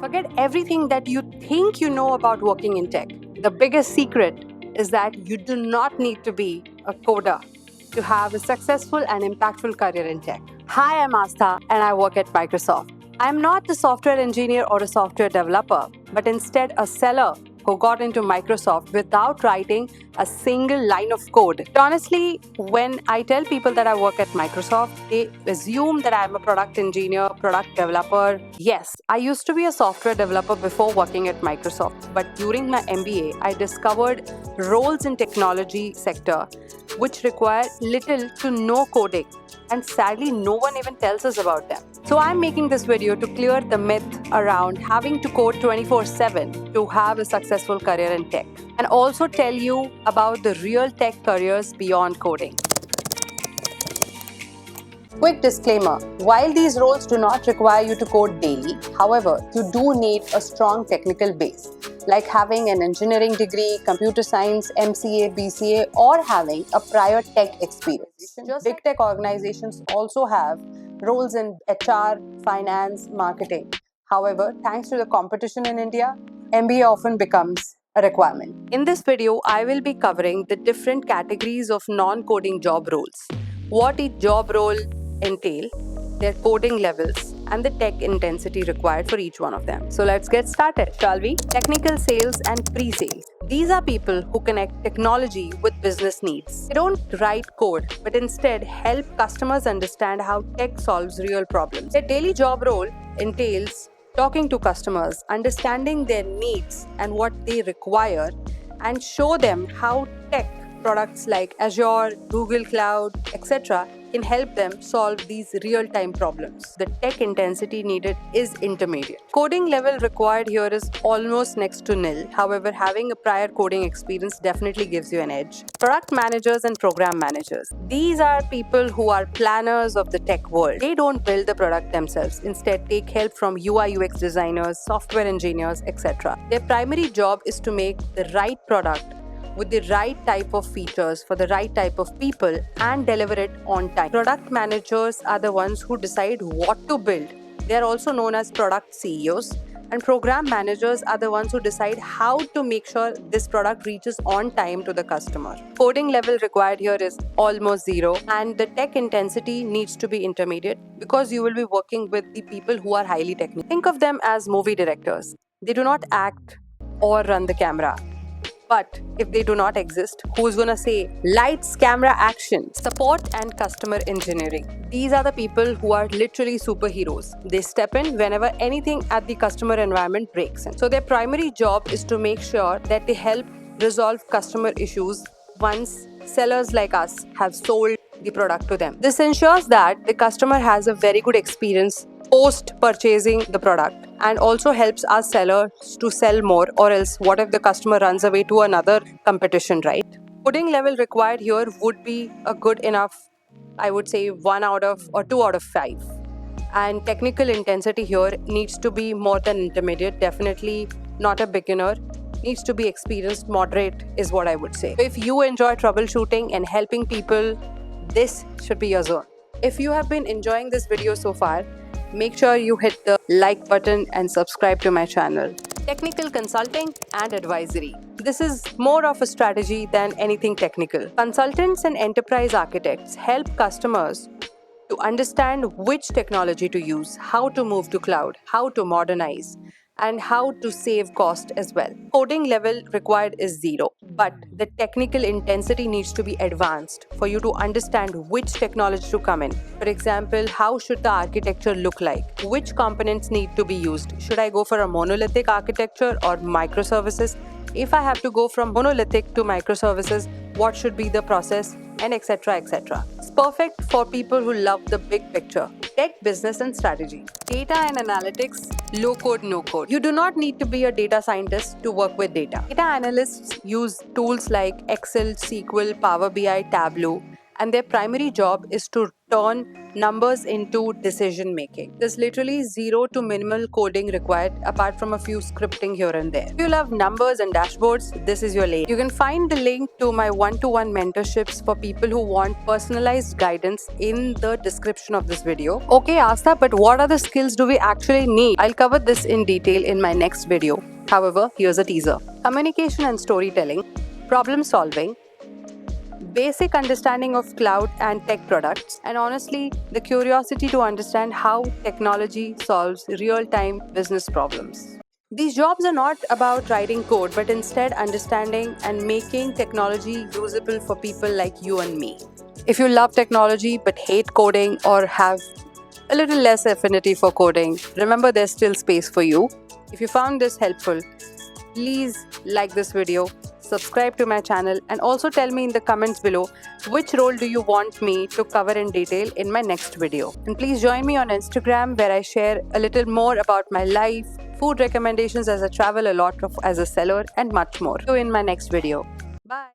Forget everything that you think you know about working in tech. The biggest secret is that you do not need to be a coder to have a successful and impactful career in tech. Hi, I'm Astha and I work at Microsoft. I'm not a software engineer or a software developer, but instead a seller who got into Microsoft without writing a single line of code. Honestly, when I tell people that I work at Microsoft, they assume that I'm a product engineer, product developer. Yes, I used to be a software developer before working at Microsoft, but during my MBA, I discovered roles in technology sector which require little to no coding, and sadly no one even tells us about them. So I'm making this video to clear the myth around having to code 24/7 to have a successful career in tech, and also tell you about the real tech careers beyond coding. Quick disclaimer, while these roles do not require you to code daily, however, you do need a strong technical base, like having an engineering degree, computer science, MCA, BCA, or having a prior tech experience. Big tech organizations also have roles in HR, finance, marketing. However, thanks to the competition in India, MBA often becomes a requirement. In this video, I will be covering the different categories of non-coding job roles, what each job role entail, their coding levels, and the tech intensity required for each one of them. So let's get started, shall we? Technical sales and pre-sales. These are people who connect technology with business needs. They don't write code, but instead help customers understand how tech solves real problems. Their daily job role entails talking to customers, understanding their needs and what they require, and show them how tech products like Azure, Google Cloud, etc. can help them solve these real-time problems. The tech intensity needed is intermediate. Coding level required here is almost next to nil. However, having a prior coding experience definitely gives you an edge. Product managers and program managers. These are people who are planners of the tech world. They don't build the product themselves. Instead, take help from UI UX designers, software engineers, etc. Their primary job is to make the right product with the right type of features for the right type of people and deliver it on time. Product managers are the ones who decide what to build. They are also known as product CEOs. And program managers are the ones who decide how to make sure this product reaches on time to the customer. Coding level required here is almost zero, and the tech intensity needs to be intermediate because you will be working with the people who are highly technical. Think of them as movie directors. They do not act or run the camera. But if they do not exist, who's gonna say lights, camera, action? Support and customer engineering. These are the people who are literally superheroes. They step in whenever anything at the customer environment breaks in. So their primary job is to make sure that they help resolve customer issues once sellers like us have sold the product to them. This ensures that the customer has a very good experience post purchasing the product, and also helps our sellers to sell more, or else what if the customer runs away to another competition, right? Coding level required here would be a good enough, I would say 1 out of or 2 out of 5. And technical intensity here needs to be more than intermediate, definitely not a beginner, needs to be experienced, moderate is what I would say. If you enjoy troubleshooting and helping people, this should be your zone. If you have been enjoying this video so far, make sure you hit the like button and subscribe to my channel. Technical consulting and advisory. This is more of a strategy than anything technical. Consultants and enterprise architects help customers to understand which technology to use, how to move to cloud, how to modernize, and how to save cost as well. Coding level required is zero, but the technical intensity needs to be advanced for you to understand which technology to come in. For example, how should the architecture look like? Which components need to be used? Should I go for a monolithic architecture or microservices? If I have to go from monolithic to microservices, what should be the process, and etc. etc. It's perfect for people who love the big picture. Tech, business, and strategy. Data and analytics, low code, no code. You do not need to be a data scientist to work with data. Data analysts use tools like Excel, SQL, Power BI, Tableau, and their primary job is to turn numbers into decision making. There's literally zero to minimal coding required apart from a few scripting here and there. If you love numbers and dashboards, this is your lane. You can find the link to my one-to-one mentorships for people who want personalized guidance in the description of this video. Okay, Asta, but what are the skills do we actually need? I'll cover this in detail in my next video. However, here's a teaser. Communication and storytelling, problem solving, basic understanding of cloud and tech products, and honestly, the curiosity to understand how technology solves real-time business problems. These jobs are not about writing code, but instead understanding and making technology usable for people like you and me. If you love technology but hate coding or have a little less affinity for coding, remember there's still space for you. If you found this helpful, please like this video, subscribe to my channel, and also tell me in the comments below which role do you want me to cover in detail in my next video. And please join me on Instagram, where I share a little more about my life, food recommendations as I travel a lot as a seller, and much more. So in my next video.